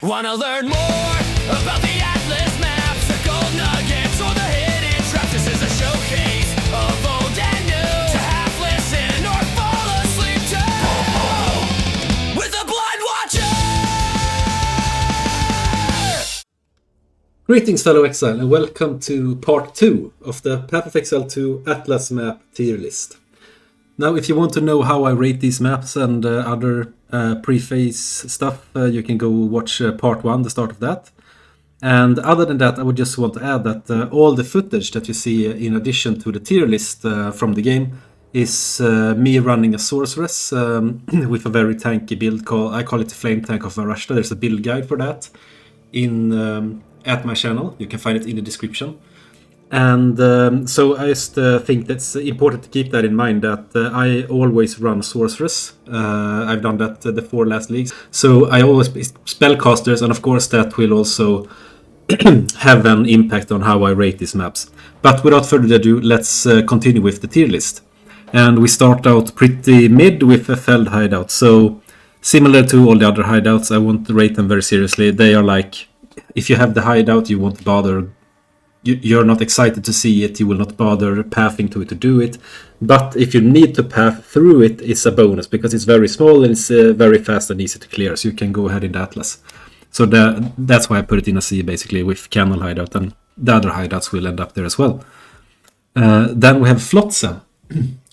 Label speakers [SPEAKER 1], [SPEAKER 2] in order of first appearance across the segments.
[SPEAKER 1] Wanna learn more about the Atlas maps, the gold nuggets, or the hidden traps? This is a showcase of old and new. To half listen or fall asleep to with a blind watcher.
[SPEAKER 2] Greetings, fellow Exile, and welcome to part 2 of the Path of Exile 2 Atlas map tier list. Now, if you want to know how I rate these maps and other preface stuff, you can go watch part 1, the start of that. And other than that, I would just want to add that all the footage that you see in addition to the tier list from the game is me running a sorceress with a very tanky build. I call it the Flame Tank of Varashta. There's a build guide for that at my channel. You can find it in the description. And so I just think that's important to keep that in mind, that I always run sorceress. I've done that the 4 last leagues. So I always spellcasters, and of course that will also have an impact on how I rate these maps. But without further ado, let's continue with the tier list. And we start out pretty mid with a Feld hideout. So similar to all the other hideouts, I won't rate them very seriously. They are like, if you have the hideout, you won't bother. You're not excited to see it, you will not bother pathing to it to do it. But if you need to path through it, it's a bonus, because it's very small and it's very fast and easy to clear, so you can go ahead in the Atlas. So that's why I put it in a C, basically, with Canal Hideout, and the other hideouts will end up there as well. Then we have Flotsam.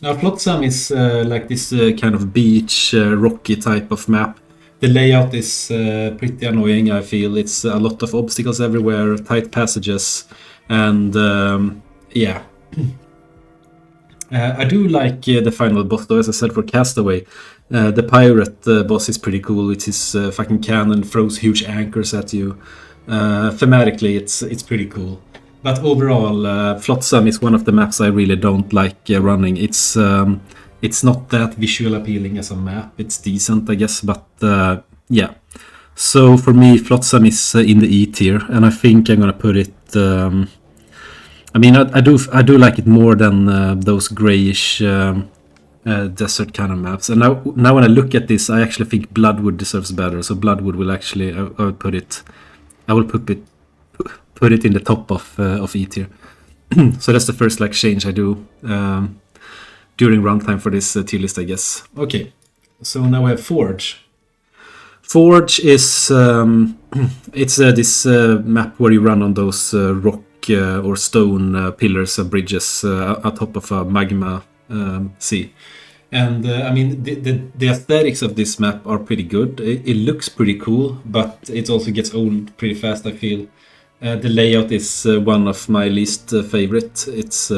[SPEAKER 2] Now, Flotsam is like this kind of beach, rocky type of map. The layout is pretty annoying, I feel. It's a lot of obstacles everywhere, tight passages. And yeah, I do like the final boss, though. As I said, for Castaway, the pirate boss is pretty cool. It's his fucking cannon, throws huge anchors at you. Thematically, it's pretty cool. But overall, Flotsam is one of the maps I really don't like running. It's not that visual appealing as a map. It's decent, I guess, but yeah. So for me, Flotsam is in the E tier, and I think I'm gonna put it. I mean, I do like it more than those grayish desert kind of maps. And now when I look at this, I actually think Bloodwood deserves better. So Bloodwood will actually, I will put it in the top of E tier. So that's the first like change I do during runtime for this tier list, I guess. Okay, so now we have Forge. Forge is it's this map where you run on those rock or stone pillars and bridges on top of a magma sea. And I mean, the aesthetics of this map are pretty good. It looks pretty cool, but it also gets old pretty fast, I feel. The layout is one of my least favorite. It's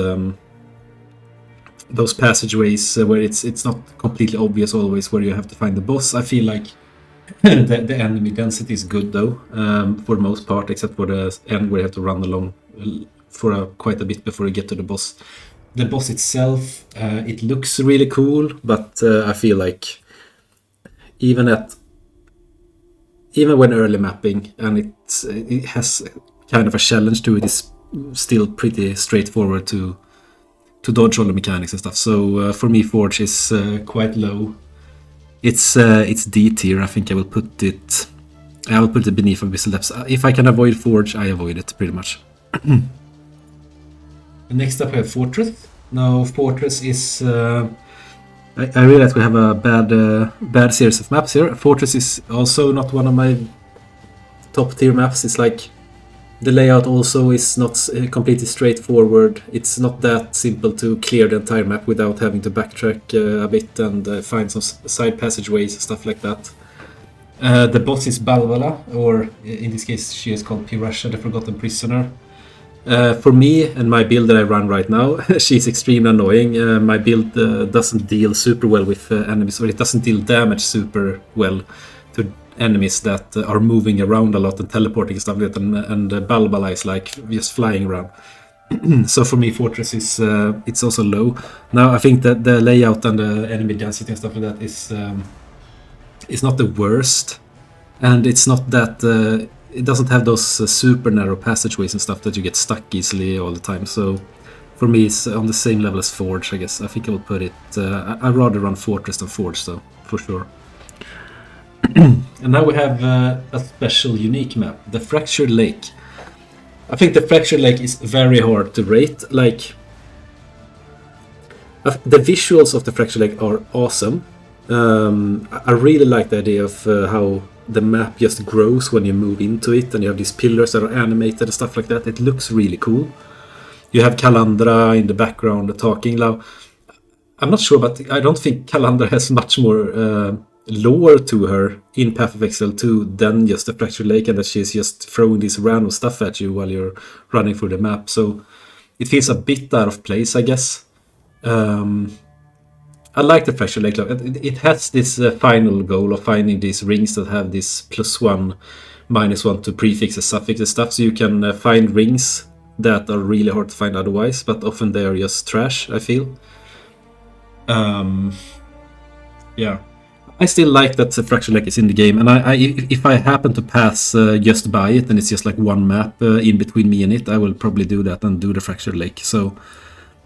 [SPEAKER 2] those passageways where it's not completely obvious always where you have to find the boss. I feel like the enemy density is good, though, for the most part, except for the end where you have to run along for quite a bit before you get to the boss. The boss itself, it looks really cool, but I feel like even when early mapping and it has kind of a challenge to it, is still pretty straightforward to dodge all the mechanics and stuff. So for me, Forge is quite low. It's D tier. I think I will put it beneath Abyssal Depths. If I can avoid Forge, I avoid it pretty much. Next up we have Fortress. Now Fortress is I realize we have a bad series of maps here. Fortress is also not one of my top tier maps. It's like the layout also is not completely straightforward. It's not that simple to clear the entire map without having to backtrack a bit and find some side passageways and stuff like that. The boss is Balvala, or in this case she is called Pirasha, the Forgotten Prisoner. For me and my build that I run right now, she's extremely annoying. My build doesn't deal super well with enemies, or it doesn't deal damage super well to enemies that are moving around a lot and teleporting and stuff like that, and Balbala is like just flying around. So for me, Fortress is it's also low. Now I think that the layout and the enemy density and stuff like that is not the worst, and it's not that it doesn't have those super narrow passageways and stuff that you get stuck easily all the time. So for me, it's on the same level as Forge, I guess. I think I will put it. I'd rather run Fortress than Forge, though, for sure. And now we have a special unique map, the Fractured Lake. I think the Fractured Lake is very hard to rate. Like, the visuals of the Fractured Lake are awesome. I really like the idea of how the map just grows when you move into it, and you have these pillars that are animated and stuff like that. It looks really cool. You have Kalandra in the background talking now. I'm not sure, but I don't think Kalandra has much more lore to her in Path of Exile 2 than just the Fractured Lake, and that she's just throwing this random stuff at you while you're running through the map. So it feels a bit out of place, I guess. I like the Fractured Lake. It has this final goal of finding these rings that have this +1, -1 to prefixes, suffixes, stuff. So you can find rings that are really hard to find otherwise, but often they are just trash, I feel. Yeah. I still like that the Fractured Lake is in the game, and if I happen to pass just by it, and it's just like one map in between me and it, I will probably do that and do the Fractured Lake. So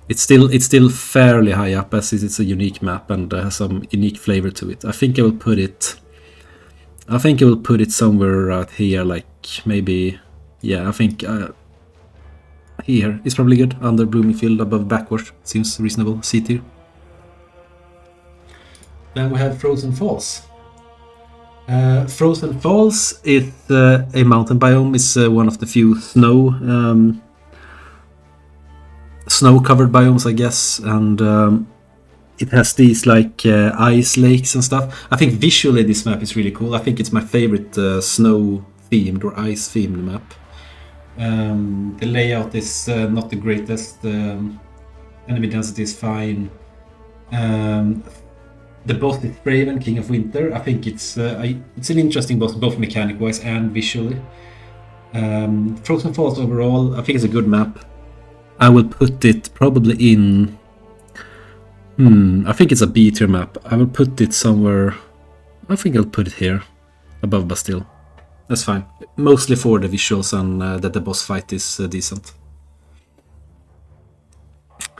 [SPEAKER 2] it's still fairly high up, as it's a unique map and has some unique flavor to it. I think I will put it somewhere out here, like maybe, yeah, I think here is probably good, under Bloomingfield, above Backward, seems reasonable, C tier. Then we have Frozen Falls. Frozen Falls is a mountain biome. It's one of the few snow-covered biomes, I guess, and it has these like ice lakes and stuff. I think visually this map is really cool. I think it's my favorite snow-themed or ice-themed map. The layout is not the greatest. Enemy density is fine. The boss is Raven, King of Winter. I think it's an interesting boss, both mechanic-wise and visually. Frozen Falls overall, I think it's a good map. I will put it probably in... I think it's a B tier map. I will put it somewhere... I think I'll put it here, above Bastille. That's fine. Mostly for the visuals and that the boss fight is decent.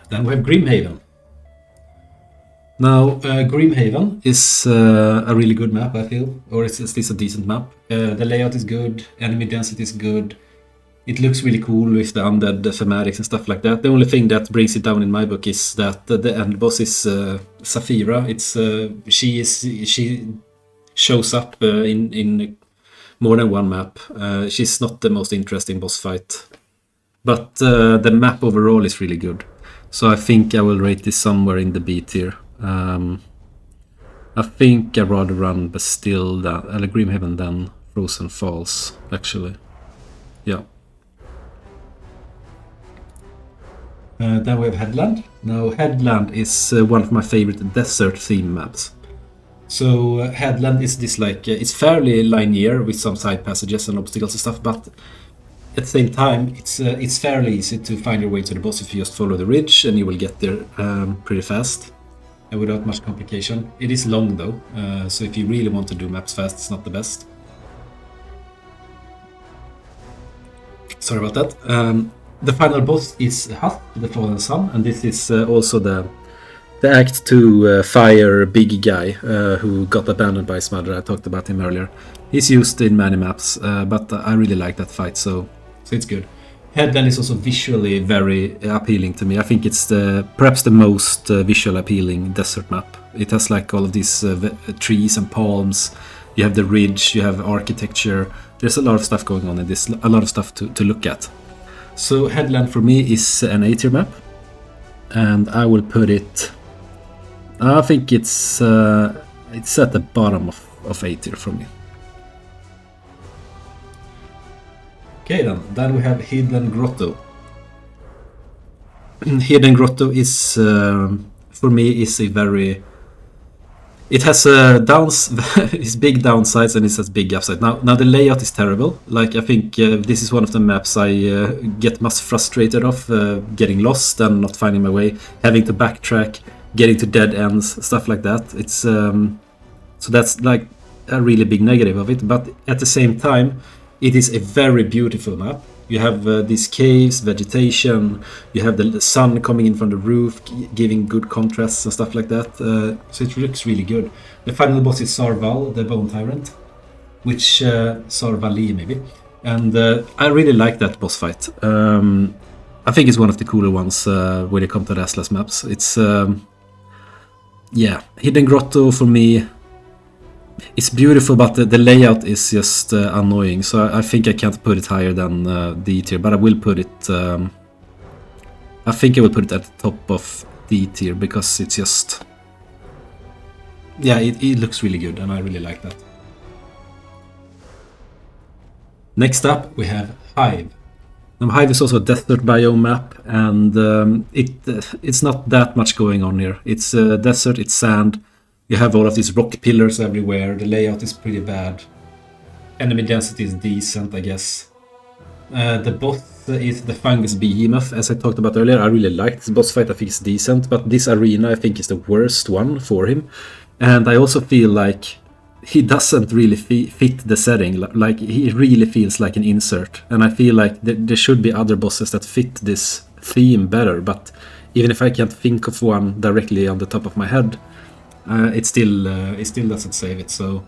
[SPEAKER 2] Then we have Grimhaven. Now, Grimhaven is a really good map, I feel, or it's at least a decent map. The layout is good, enemy density is good. It looks really cool with the undead thematics and stuff like that. The only thing that brings it down in my book is that the end boss is Saphira. It's she shows up in more than one map. She's not the most interesting boss fight, but the map overall is really good. So I think I will rate this somewhere in the B tier. I think I'd rather run Bastille than Grimhaven than Frozen Falls, actually. Yeah. Then we have Headland. Now, Headland is one of my favorite desert theme maps. So Headland is this like, it's fairly linear with some side passages and obstacles and stuff, but at the same time, it's fairly easy to find your way to the boss if you just follow the ridge, and you will get there pretty fast and without much complication. It is long though, so if you really want to do maps fast, it's not the best. Sorry about that. The final boss is Huth, the Fallen Sun, and this is also the Act 2 fire big guy who got abandoned by his mother. I talked about him earlier. He's used in many maps, but I really like that fight, so it's good. Headland is also visually very appealing to me. I think it's perhaps the most visual appealing desert map. It has like all of these trees and palms. You have the ridge, you have architecture. There's a lot of stuff going on in this, a lot of stuff to look at. So Headland for me is an A tier map, and I will put it... I think it's at the bottom of A tier for me. Okay then we have Hidden Grotto. Hidden Grotto is, for me, is a very... It has it's big downsides and it has big upsides. Now the layout is terrible. Like, I think this is one of the maps I get most frustrated of, getting lost and not finding my way, having to backtrack, getting to dead ends, stuff like that. It's so that's like a really big negative of it. But at the same time, it is a very beautiful map. You have these caves, vegetation, you have the sun coming in from the roof, giving good contrasts and stuff like that. So it looks really good. The final boss is Sarval, the Bone Tyrant, which Sarvali maybe. And I really like that boss fight. I think it's one of the cooler ones when it comes to the Atlas maps. It's yeah, Hidden Grotto for me. It's beautiful, but the layout is just annoying. So I think I can't put it higher than D tier, but I will put it. I think I will put it at the top of D tier because it's just. Yeah, it looks really good, and I really like that. Next up, we have Hive. Hive is also a desert biome map, and it's not that much going on here. It's desert, it's sand. You have all of these rock pillars everywhere. The layout is pretty bad. Enemy density is decent, I guess. The boss is the Fungus Behemoth, as I talked about earlier. I really like this boss fight. I think it's decent, but this arena I think is the worst one for him. And I also feel like he doesn't really fit the setting. Like he really feels like an insert. And I feel like there should be other bosses that fit this theme better. But even if I can't think of one directly on the top of my head, it still doesn't save it. So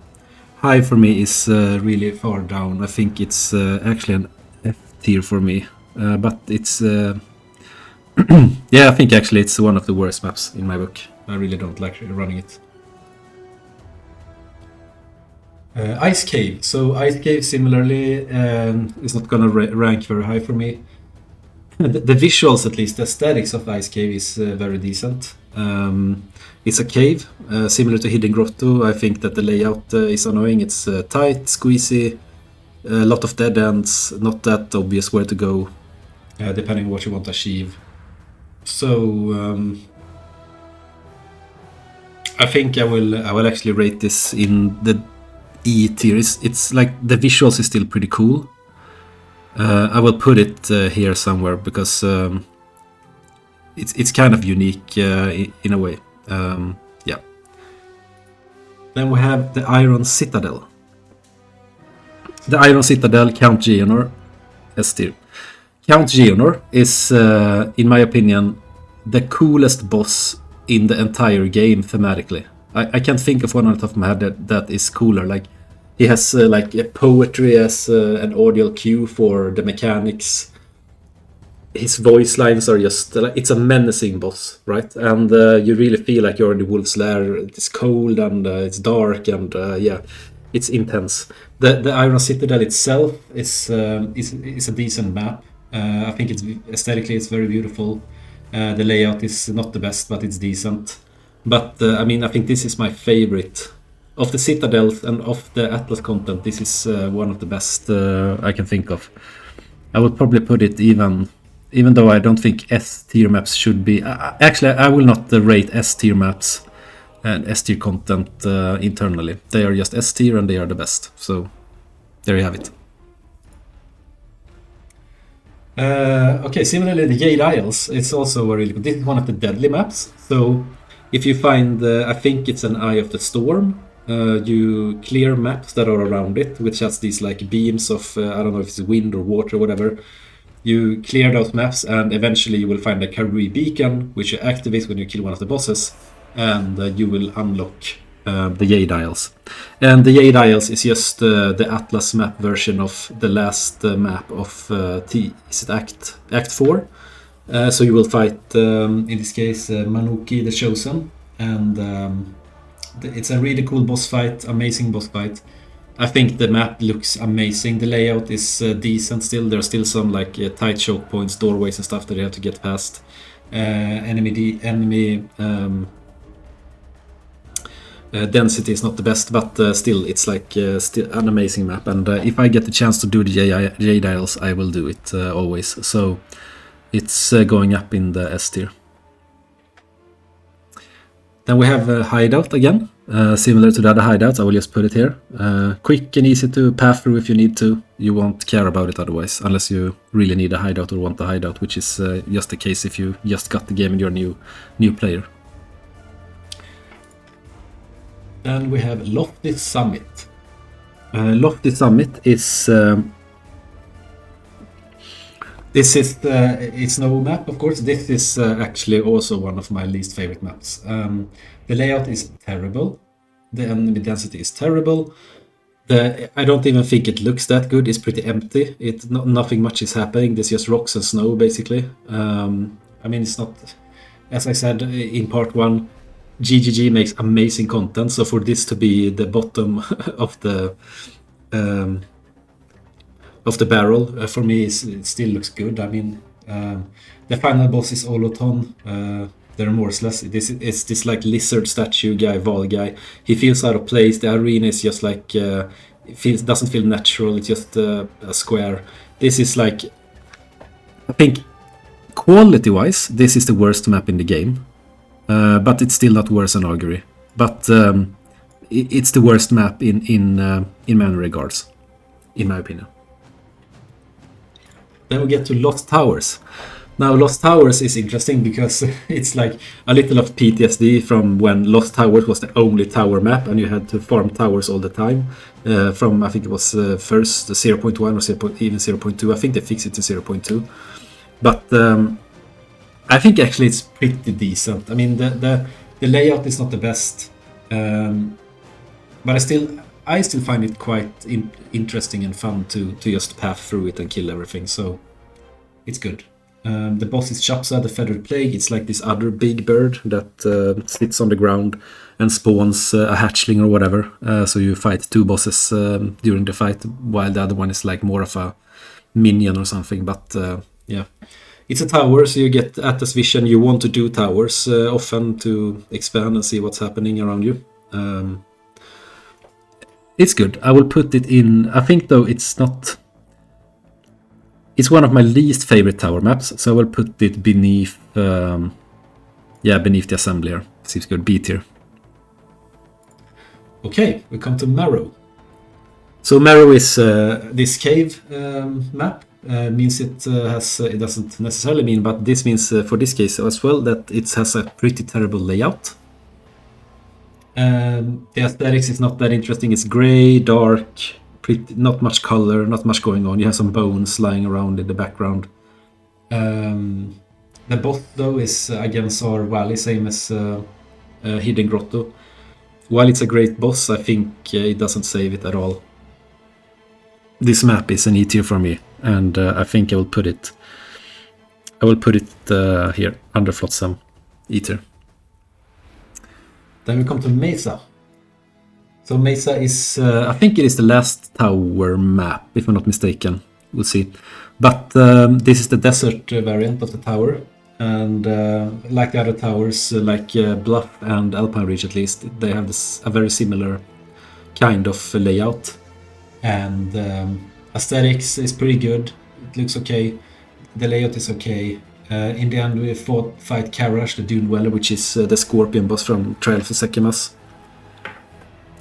[SPEAKER 2] Hive for me is really far down. I think it's actually an F tier for me. But it's yeah, I think actually it's one of the worst maps in my book. I really don't like running it. Ice Cave. So Ice Cave similarly is not gonna rank very high for me. The visuals, at least the aesthetics of Ice Cave is very decent. It's a cave, similar to Hidden Grotto. I think that the layout is annoying. It's tight, squeezy, a lot of dead ends, not that obvious where to go, depending on what you want to achieve. So I think I will actually rate this in the E tier. It's like the visuals is still pretty cool. I will put it here somewhere because it's kind of unique in a way. Yeah. Then we have the Iron Citadel. The Iron Citadel, Count Geonor, S tier. Count Geonor is, in my opinion, the coolest boss in the entire game thematically. I can't think of one on the top of my head that is cooler. Like he has like a poetry as an audio cue for the mechanics. His voice lines are just it's a menacing boss, right? And you really feel like you're in the wolf's lair. It's cold and it's dark and yeah, it's intense. The Iron Citadel itself is a decent map. I think it's aesthetically it's very beautiful. The layout is not the best, but it's decent. But I mean, I think this is my favorite of the Citadels and of the Atlas content. This is one of the best I can think of. I would probably put it even though I don't think S tier maps should be. Actually, I will not rate S tier maps and S tier content internally. They are just S tier and they are the best. So there you have it. Okay, similarly, the Jade Isles. It's also a really good. This is one of the deadly maps. So if you find, I think it's an Eye of the Storm, you clear maps that are around it, which has these like beams of, I don't know if it's wind or water or whatever. You clear those maps and eventually you will find a Karui beacon, which you activate when you kill one of the bosses, and you will unlock the Jade Isles. And the Jade Isles is just the Atlas map version of the last map of is it Act 4? So you will fight, in this case, Manuki the Chosen, and it's a really cool boss fight, amazing boss fight. I think the map looks amazing. The layout is decent still. There are still some like tight choke points, doorways and stuff that you have to get past. Enemy density is not the best, but still it's like still an amazing map. And if I get the chance to do the Jade Isles, I will do it always. So it's going up in the S tier. Then we have Hideout again, similar to the other hideouts. I will just put it here. Quick and easy to path through if you need to. You won't care about it otherwise, unless you really need a hideout or want a hideout, which is just the case if you just got the game and you're a new player. Then we have Lofty Summit. Lofty Summit is This is it's no map, of course. This is actually also one of my least favorite maps. The layout is terrible. The enemy density is terrible. I don't even think it looks that good. It's pretty empty. Nothing much is happening. There's just rocks and snow, basically. I mean, it's not... As I said in part 1, GGG makes amazing content. So for this to be the bottom of the barrel, for me, it still looks good. I mean, the final boss is Oloton. They're remorseless. It's this like lizard statue guy, Val guy. He feels out of place. The arena is just like doesn't feel natural. It's just a square. This is like, I think, quality-wise, this is the worst map in the game. But it's still not worse than Augury. But it's the worst map in many regards, in my opinion. Then we get to Lost Towers. Now, Lost Towers is interesting because it's like a little of PTSD from when Lost Towers was the only tower map and you had to farm towers all the time. From, I think it was first 0.1 or even 0.2. I think they fixed it to 0.2. But I think actually it's pretty decent. I mean, the layout is not the best. But I still find it quite interesting and fun to just path through it and kill everything. So it's good. The boss is Chapsa, the Feathered Plague. It's like this other big bird that sits on the ground and spawns a hatchling or whatever. So you fight two bosses during the fight, while the other one is like more of a minion or something. But yeah, it's a tower, so you get Atlas Vision. You want to do towers often to expand and see what's happening around you. It's good. I will put it in. I think though it's not. It's one of my least favorite tower maps, so I will put it beneath. Beneath the Assembler. Seems good. B tier. Okay, we come to Marrow. So Marrow is this cave map. Means it has. It doesn't necessarily mean, but this means for this case as well that it has a pretty terrible layout. The aesthetics is not that interesting. It's grey, dark, pretty, not much color, not much going on. You have some bones lying around in the background. The boss though is against our Valley, same as Hidden Grotto. While it's a great boss, I think it doesn't save it at all. This map is an E tier for me, and I think I will put it. Here under Flotsam, E tier. Then we come to Mesa. So Mesa is, I think it is the last tower map, if I'm not mistaken. We'll see. But this is the desert variant of the tower. And like the other towers, like Bluff and Alpine Ridge at least, they have a very similar kind of layout. And aesthetics is pretty good. It looks okay. The layout is okay. In the end, we fight Karash, the Dune Dweller, which is the Scorpion boss from Trial for Sekimas.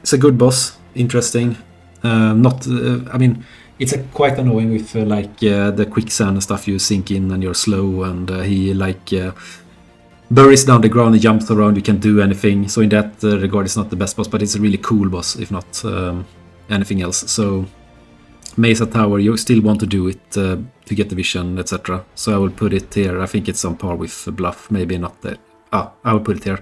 [SPEAKER 2] It's a good boss, interesting. I mean, it's quite annoying with the quicksand and stuff. You sink in and you're slow, and he buries down the ground and jumps around. You can't do anything. So in that regard, it's not the best boss, but it's a really cool boss, if not anything else. So Mesa Tower, you still want to do it to get the vision, etc. So I will put it here. I think it's on par with Bluff, maybe not there. I will put it here.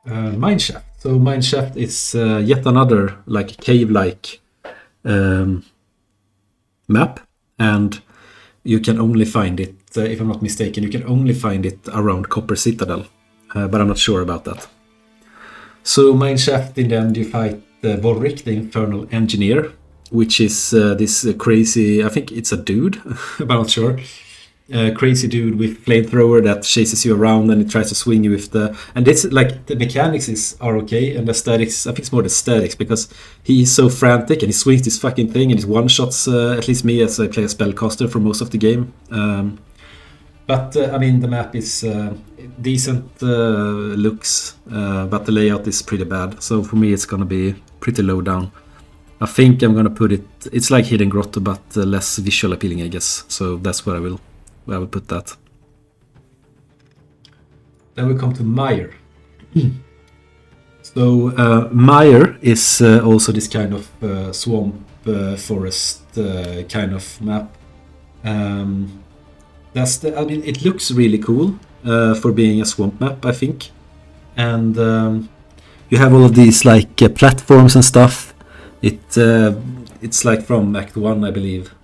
[SPEAKER 2] Mineshaft. So Mineshaft is yet another like cave-like map, and you can only find it, if I'm not mistaken, you can only find it around Copper Citadel, but I'm not sure about that. So Mineshaft, in the end, you fight Volric, the Infernal Engineer, which is this crazy, I think it's a dude, but I'm not sure. Crazy dude with flamethrower that chases you around and it tries to swing you with and it's like the mechanics are okay, and the aesthetics, I think it's more the aesthetics, because he's so frantic and he swings this fucking thing and he one-shots at least me as I play a spellcaster for most of the game. But I mean, the map is decent looks, but the layout is pretty bad. So for me, it's gonna be pretty low down. I think I'm gonna put it. It's like Hidden Grotto, but less visual appealing, I guess. So that's where I will put that. Then we come to Mire. So Mire is also this kind of swamp forest kind of map. I mean, it looks really cool for being a swamp map, I think. And you have all of these like platforms and stuff. It's like from Act 1, I believe.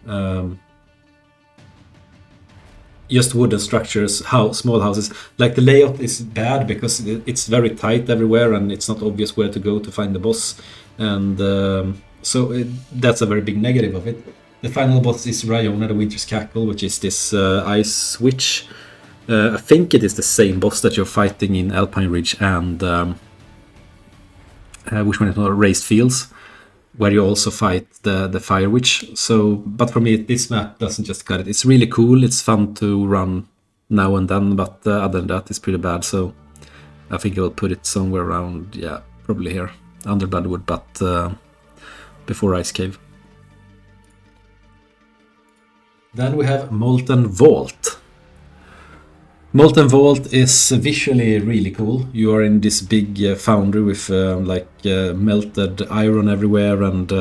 [SPEAKER 2] Just wooden structures, small houses. Like the layout is bad because it's very tight everywhere and it's not obvious where to go to find the boss. And that's a very big negative of it. The final boss is Ryona, the Winter's Cackle, which is this ice witch. I think it is the same boss that you're fighting in Alpine Ridge and which one is more Raised Fields, where you also fight the Fire Witch. So, but for me, this map doesn't just cut it. It's really cool. It's fun to run now and then, but other than that, it's pretty bad. So, I think I will put it somewhere around, yeah, probably here, under Bloodwood, but before Ice Cave. Then we have Molten Vault. Molten Vault is visually really cool. You are in this big foundry with melted iron everywhere, and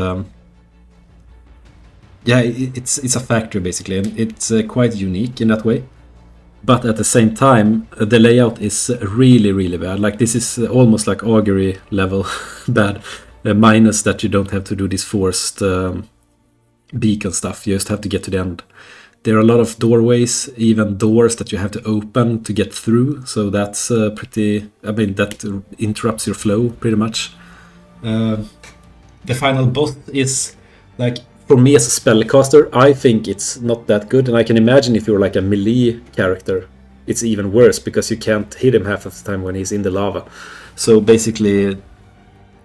[SPEAKER 2] it's a factory basically, and it's quite unique in that way. But at the same time, the layout is really, really bad. Like this is almost like augury level bad, minus that you don't have to do this forced beacon stuff. You just have to get to the end. There are a lot of doorways, even doors that you have to open to get through. So that's that interrupts your flow pretty much. The final boss is, like, for me as a spellcaster, I think it's not that good. And I can imagine if you're like a melee character, it's even worse because you can't hit him half of the time when he's in the lava. So basically,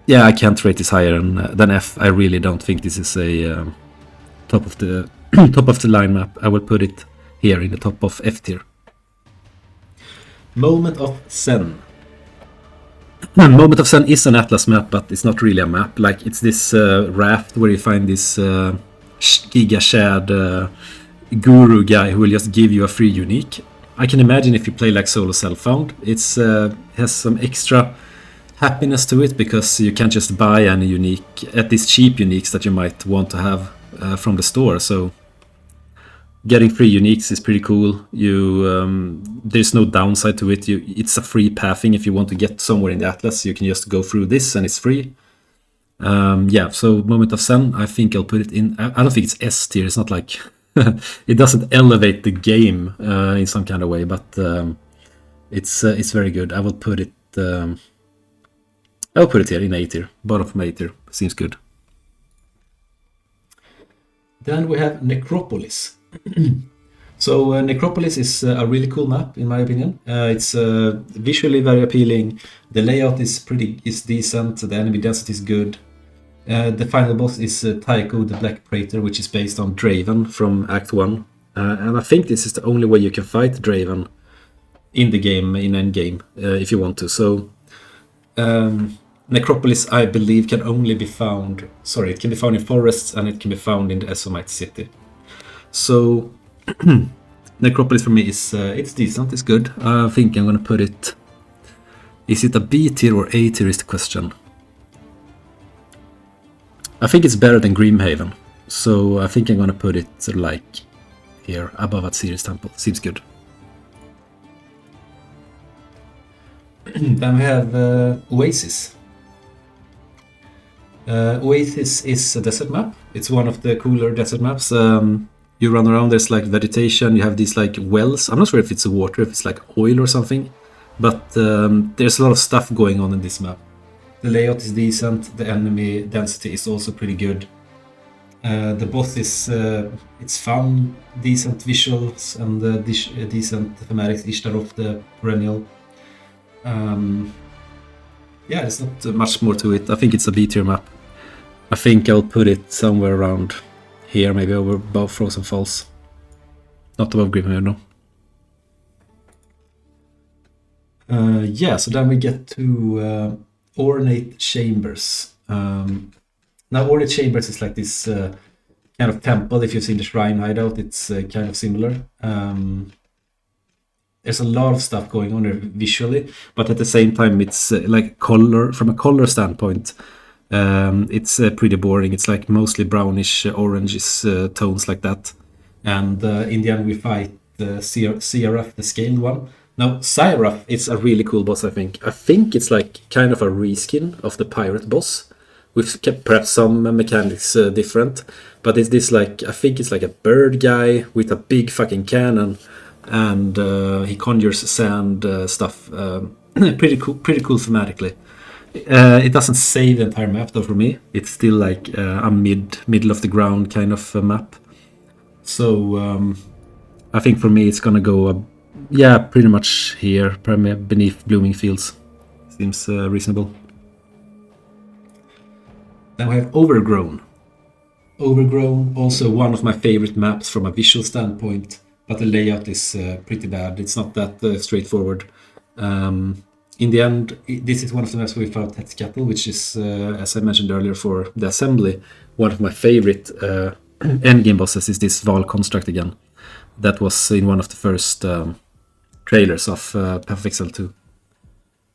[SPEAKER 2] yeah, I can't rate this higher than F. I really don't think this is a top of the line map. I will put it here in the top of F tier. Moment of Zen. Moment of Zen is an Atlas map, but it's not really a map. Like, it's this raft where you find this Giga Shad guru guy who will just give you a free unique. I can imagine if you play like solo self-found, it's has some extra happiness to it because you can't just buy any unique at these cheap uniques that you might want to have from the store. So getting free uniques is pretty cool. There's no downside to it. It's a free pathing. If you want to get somewhere in the Atlas, you can just go through this and it's free. So Moment of Zen, I think I'll put it in. I don't think it's S tier. It's not like it doesn't elevate the game in some kind of way, but it's very good. I will put it. I'll put it here in A tier. Bottom from A tier seems good. Then we have Necropolis. So Necropolis is a really cool map in my opinion. It's visually very appealing. The layout is decent. The enemy density is good. The final boss is Tycho the Black Praetor, which is based on Draven from Act 1. And I think this is the only way you can fight Draven in the game, in endgame, if you want to. So Necropolis, I believe, can only be found... Sorry, it can be found in forests and it can be found in the Esomite city. So Necropolis for me is it's decent, it's good. I think I'm gonna put it... Is it a B tier or A tier is the question. I think it's better than Grimhaven. So I think I'm gonna put it like here, above Atziri's Temple. Seems good. Then we have Oasis. Oasis is a desert map. It's one of the cooler desert maps. You run around, there's like vegetation, you have these like wells. I'm not sure if it's water, if it's like oil or something. But there's a lot of stuff going on in this map. The layout is decent, the enemy density is also pretty good. The boss is, it's found decent visuals and decent thematics, Ishtar the perennial. There's not much more to it. I think it's a B tier map. I think I'll put it somewhere around here, maybe above Frozen Falls. Not above Grimhaven, no. So then we get to Ornate Chambers. Now Ornate Chambers is like this kind of temple. If you've seen the Shrine Hideout, it's kind of similar. There's a lot of stuff going on there visually, but at the same time, it's like color, from a color standpoint, it's pretty boring. It's like mostly brownish, oranges, tones like that. And in the end, we fight Sieraf, the scaled one. Now, Sieraf is a really cool boss, I think. I think it's like kind of a reskin of the pirate boss, with perhaps some mechanics different. But it's this like, I think it's like a bird guy with a big fucking cannon, and he conjures sand stuff. Pretty cool thematically. It doesn't save the entire map though for me. It's still like a middle of the ground kind of map. So I think for me it's gonna go, pretty much here, beneath Blooming Fields. Seems reasonable. Then we have Overgrown. Overgrown, also one of my favorite maps from a visual standpoint, but the layout is pretty bad. It's not that straightforward. In the end, this is one of the maps where we found Headland, which is, as I mentioned earlier for the assembly, one of my favorite endgame bosses is this Val construct again. That was in one of the first trailers of Path of Exile 2.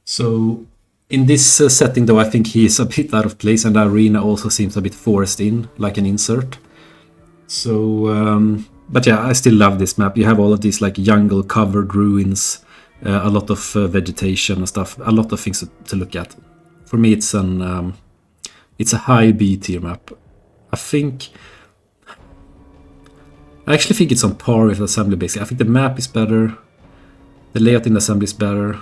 [SPEAKER 2] So in this setting though, I think he is a bit out of place, and the arena also seems a bit forced in, like an insert. So, but yeah, I still love this map. You have all of these like jungle covered ruins, a lot of vegetation and stuff, a lot of things to look at. For me, it's a high B tier map. I actually think it's on par with assembly basically. I think the map is better, the layout in the assembly is better.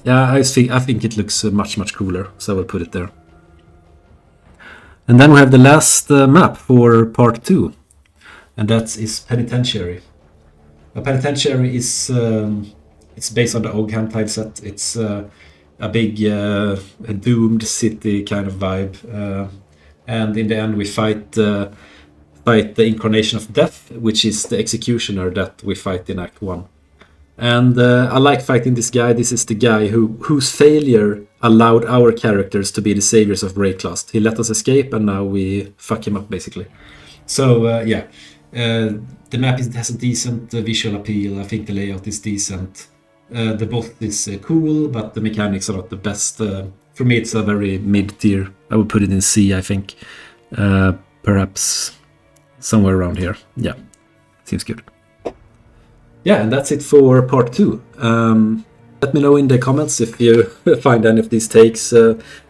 [SPEAKER 2] Yeah, I think it looks much cooler, so I will put it there. And then we have the last map for part 2, and that is Penitentiary. Penitentiary is it's based on the Ogham tile set. It's a big doomed city kind of vibe, and in the end we fight the incarnation of death, which is the executioner that we fight in Act 1. And I like fighting this guy. This is the guy whose failure allowed our characters to be the saviors of Breaklast. He let us escape, and now we fuck him up basically. So the map has a decent visual appeal. I think the layout is decent. The boss is cool, but the mechanics are not the best. For me, it's a very mid-tier. I would put it in C, I think. Perhaps somewhere around here. Yeah, seems good. Yeah, and that's it for part 2. Let me know in the comments if you find any of these takes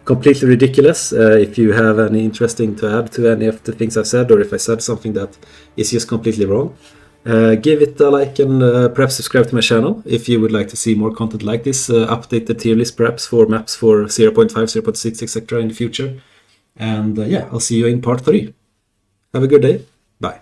[SPEAKER 2] completely ridiculous, if you have any interesting to add to any of the things I've said, or if I said something that is just completely wrong. Give it a like, and perhaps subscribe to my channel if you would like to see more content like this. Update the tier list perhaps for maps for 0.5, 0.6, etc. in the future. And I'll see you in part 3. Have a good day. Bye.